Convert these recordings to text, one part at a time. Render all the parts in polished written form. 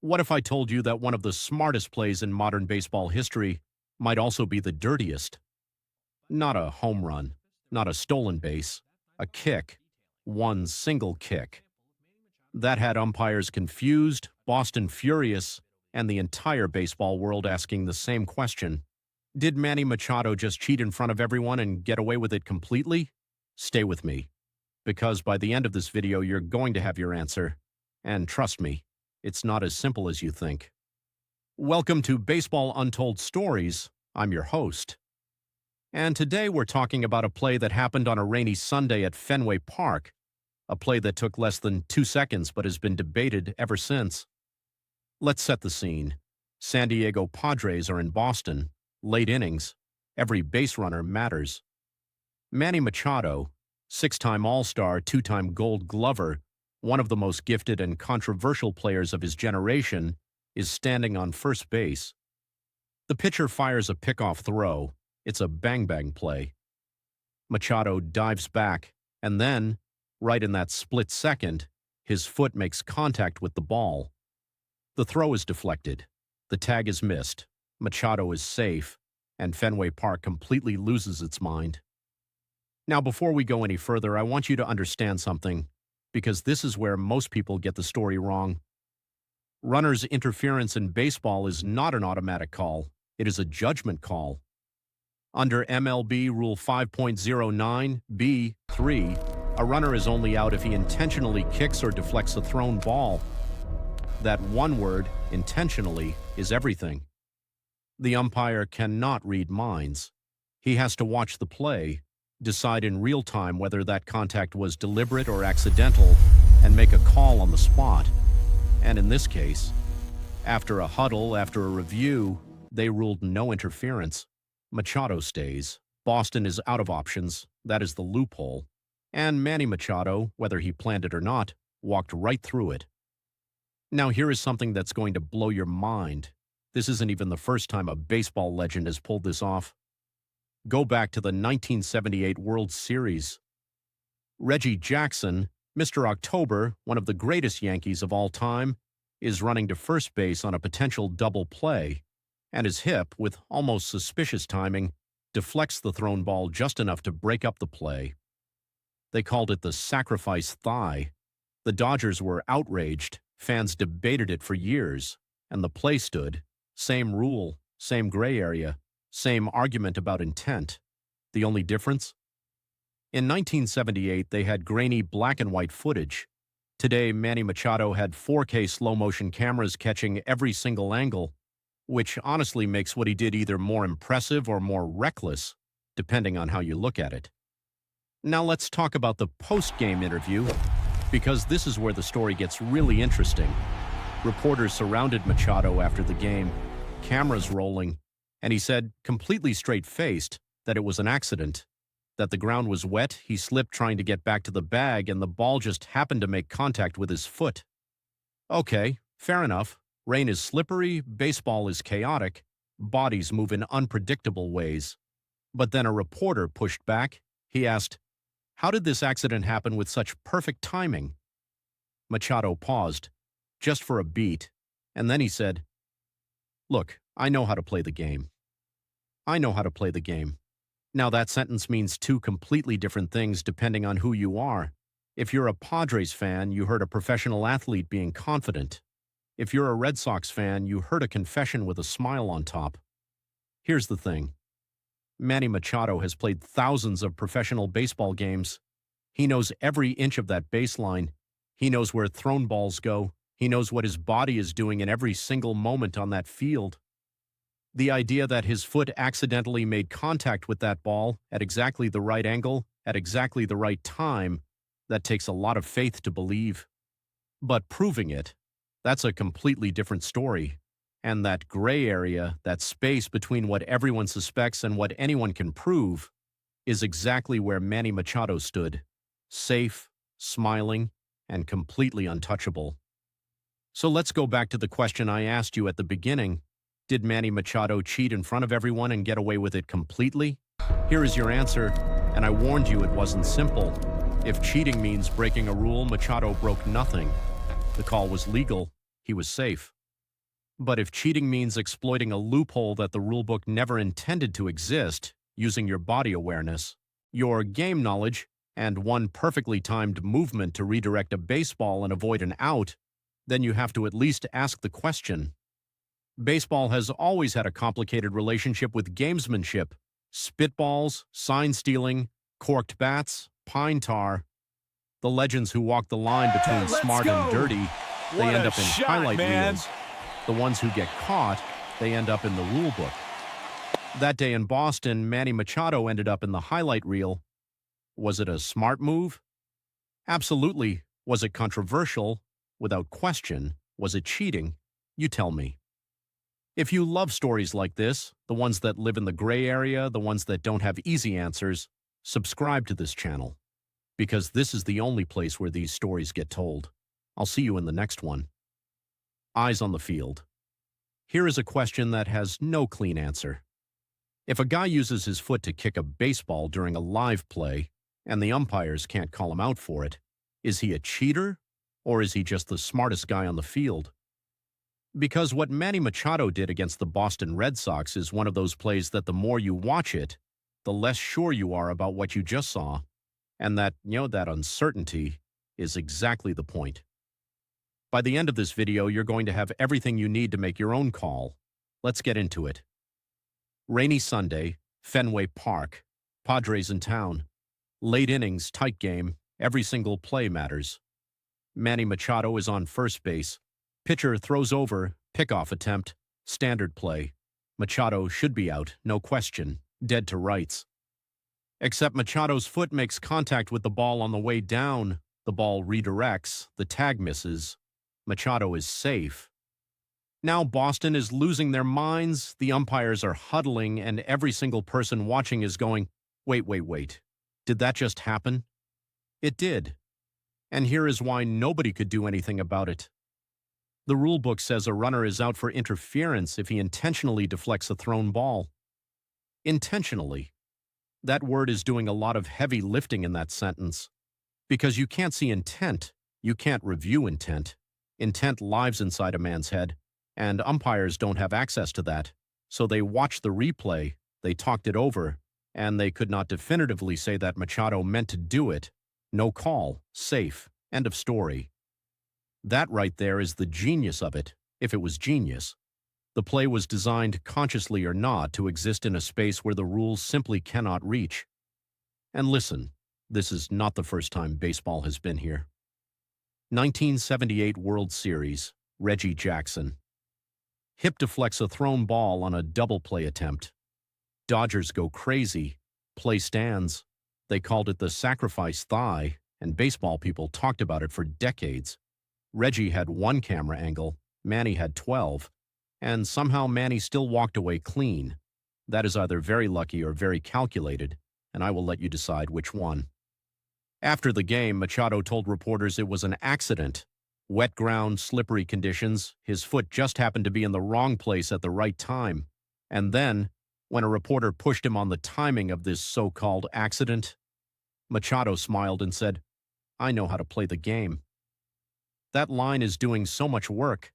What if I told you that one of the smartest plays in modern baseball history might also be the dirtiest? Not a home run, not a stolen base, a kick, one single kick. That had umpires confused, Boston furious, and the entire baseball world asking the same question. Did Manny Machado just cheat in front of everyone and get away with it completely? Stay with me, because by the end of this video you're going to have your answer. And trust me, it's not as simple as you think. Welcome to Baseball Untold Stories. I'm your host. And today we're talking about a play that happened on a rainy Sunday at Fenway Park, a play that took less than 2 seconds but has been debated ever since. Let's set the scene. San Diego Padres are in Boston, late innings. Every base runner matters. Manny Machado, 6-time All-Star, 2-time Gold Glover, one of the most gifted and controversial players of his generation, is standing on first base. The pitcher fires a pickoff throw. It's a bang-bang play. Machado dives back, and then, right in that split second, his foot makes contact with the ball. The throw is deflected. The tag is missed. Machado is safe, and Fenway Park completely loses its mind. Now, before we go any further, I want you to understand something, because this is where most people get the story wrong. Runners' interference in baseball is not an automatic call. It is a judgment call. Under MLB Rule 5.09b3, a runner is only out if he intentionally kicks or deflects a thrown ball. That one word, intentionally, is everything. The umpire cannot read minds. He has to watch the play, decide in real time whether that contact was deliberate or accidental, and make a call on the spot. And in this case, after a huddle, after a review, they ruled no interference. Machado stays. Boston is out of options. That is the loophole. And Manny Machado, whether he planned it or not, walked right through it. Now here is something that's going to blow your mind. This isn't even the first time a baseball legend has pulled this off. Go back to the 1978 World Series. Reggie Jackson, Mr. October, one of the greatest Yankees of all time, is running to first base on a potential double play, and his hip, with almost suspicious timing, deflects the thrown ball just enough to break up the play. They called it the sacrifice thigh. The Dodgers were outraged. Fans debated it for years, and the play stood. Same rule, same gray area, same argument about intent. The only difference? In 1978, they had grainy black and white footage. Today, Manny Machado had 4K slow-motion cameras catching every single angle, which honestly makes what he did either more impressive or more reckless, depending on how you look at it. Now let's talk about the post-game interview, because this is where the story gets really interesting. Reporters surrounded Machado after the game, cameras rolling, and he said, completely straight-faced, that it was an accident, that the ground was wet, he slipped trying to get back to the bag, and the ball just happened to make contact with his foot. Okay, fair enough. Rain is slippery, baseball is chaotic, bodies move in unpredictable ways. But then a reporter pushed back. He asked, how did this accident happen with such perfect timing? Machado paused, just for a beat, and then he said, look, I know how to play the game. I know how to play the game. Now that sentence means two completely different things depending on who you are. If you're a Padres fan, you heard a professional athlete being confident. If you're a Red Sox fan, you heard a confession with a smile on top. Here's the thing. Manny Machado has played thousands of professional baseball games. He knows every inch of that baseline. He knows where thrown balls go. He knows what his body is doing in every single moment on that field. The idea that his foot accidentally made contact with that ball at exactly the right angle, at exactly the right time, that takes a lot of faith to believe. But proving it, that's a completely different story. And that gray area, that space between what everyone suspects and what anyone can prove, is exactly where Manny Machado stood, safe, smiling, and completely untouchable. So let's go back to the question I asked you at the beginning. Did Manny Machado cheat in front of everyone and get away with it completely? Here is your answer, and I warned you it wasn't simple. If cheating means breaking a rule, Machado broke nothing. The call was legal. He was safe. But if cheating means exploiting a loophole that the rulebook never intended to exist, using your body awareness, your game knowledge, and one perfectly timed movement to redirect a baseball and avoid an out, then you have to at least ask the question. Baseball has always had a complicated relationship with gamesmanship. Spitballs, sign stealing, corked bats, pine tar. The legends who walk the line between smart and dirty, they end up in highlight reels. The ones who get caught, they end up in the rule book. That day in Boston, Manny Machado ended up in the highlight reel. Was it a smart move? Absolutely. Was it controversial? Without question. Was it cheating? You tell me. If you love stories like this, the ones that live in the gray area, the ones that don't have easy answers, subscribe to this channel, because this is the only place where these stories get told. I'll see you in the next one. Eyes on the field. Here is a question that has no clean answer. If a guy uses his foot to kick a baseball during a live play, and the umpires can't call him out for it, is he a cheater, or is he just the smartest guy on the field? Because what Manny Machado did against the Boston Red Sox is one of those plays that the more you watch it, the less sure you are about what you just saw, and that uncertainty is exactly the point. By the end of this video, you're going to have everything you need to make your own call. Let's get into it. Rainy Sunday, Fenway Park, Padres in town. Late innings, tight game, every single play matters. Manny Machado is on first base. Pitcher throws over, pickoff attempt, standard play. Machado should be out, no question, dead to rights. Except Machado's foot makes contact with the ball on the way down. The ball redirects, the tag misses. Machado is safe. Now Boston is losing their minds, the umpires are huddling, and every single person watching is going, wait. Did that just happen? It did. And here is why nobody could do anything about it. The rulebook says a runner is out for interference if he intentionally deflects a thrown ball. Intentionally. That word is doing a lot of heavy lifting in that sentence. Because you can't see intent, you can't review intent. Intent lives inside a man's head, and umpires don't have access to that. So they watched the replay, they talked it over, and they could not definitively say that Machado meant to do it. No call, safe, end of story. That right there is the genius of it, if it was genius. The play was designed, consciously or not, to exist in a space where the rules simply cannot reach. And listen, this is not the first time baseball has been here. 1978 World Series, Reggie Jackson. Hip deflects a thrown ball on a double play attempt. Dodgers go crazy. Play stands. They called it the sacrifice thigh, and baseball people talked about it for decades. Reggie had one camera angle, Manny had 12, and somehow Manny still walked away clean. That is either very lucky or very calculated, and I will let you decide which one. After the game, Machado told reporters it was an accident. Wet ground, slippery conditions, his foot just happened to be in the wrong place at the right time. And then, when a reporter pushed him on the timing of this so-called accident, Machado smiled and said, "I know how to play the game." That line is doing so much work.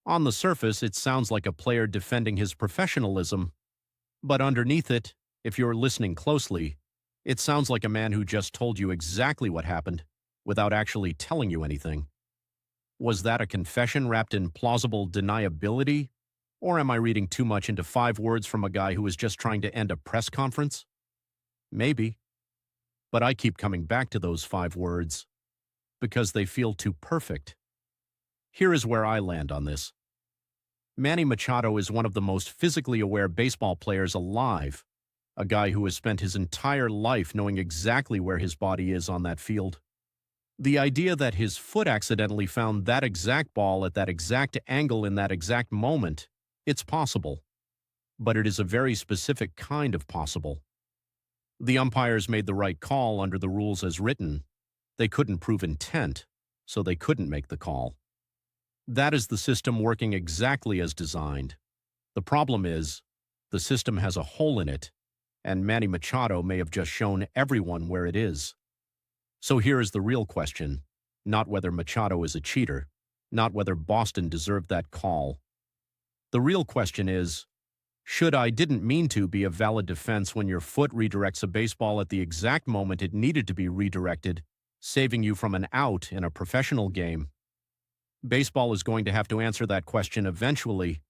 On the surface, it sounds like a player defending his professionalism. But underneath it, if you're listening closely, it sounds like a man who just told you exactly what happened without actually telling you anything. Was that a confession wrapped in plausible deniability? Or am I reading too much into 5 words from a guy who was just trying to end a press conference? Maybe. But I keep coming back to those 5 words because they feel too perfect. Here is where I land on this. Manny Machado is one of the most physically aware baseball players alive, a guy who has spent his entire life knowing exactly where his body is on that field. The idea that his foot accidentally found that exact ball at that exact angle in that exact moment, it's possible. But it is a very specific kind of possible. The umpires made the right call under the rules as written. They couldn't prove intent, so they couldn't make the call. That is the system working exactly as designed. The problem is, the system has a hole in it, and Manny Machado may have just shown everyone where it is. So here is the real question, not whether Machado is a cheater, not whether Boston deserved that call. The real question is, should "I didn't mean to" be a valid defense when your foot redirects a baseball at the exact moment it needed to be redirected, saving you from an out in a professional game? Baseball is going to have to answer that question eventually,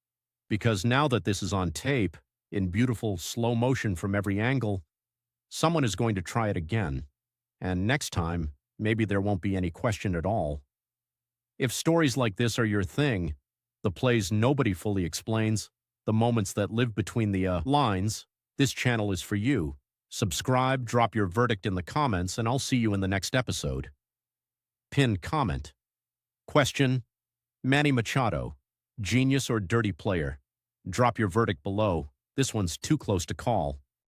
because now that this is on tape, in beautiful slow motion from every angle, someone is going to try it again. And next time, maybe there won't be any question at all. If stories like this are your thing, the plays nobody fully explains, the moments that live between the lines, this channel is for you. Subscribe, drop your verdict in the comments, and I'll see you in the next episode. Pinned comment. Question: Manny Machado, genius or dirty player? Drop your verdict below. This one's too close to call.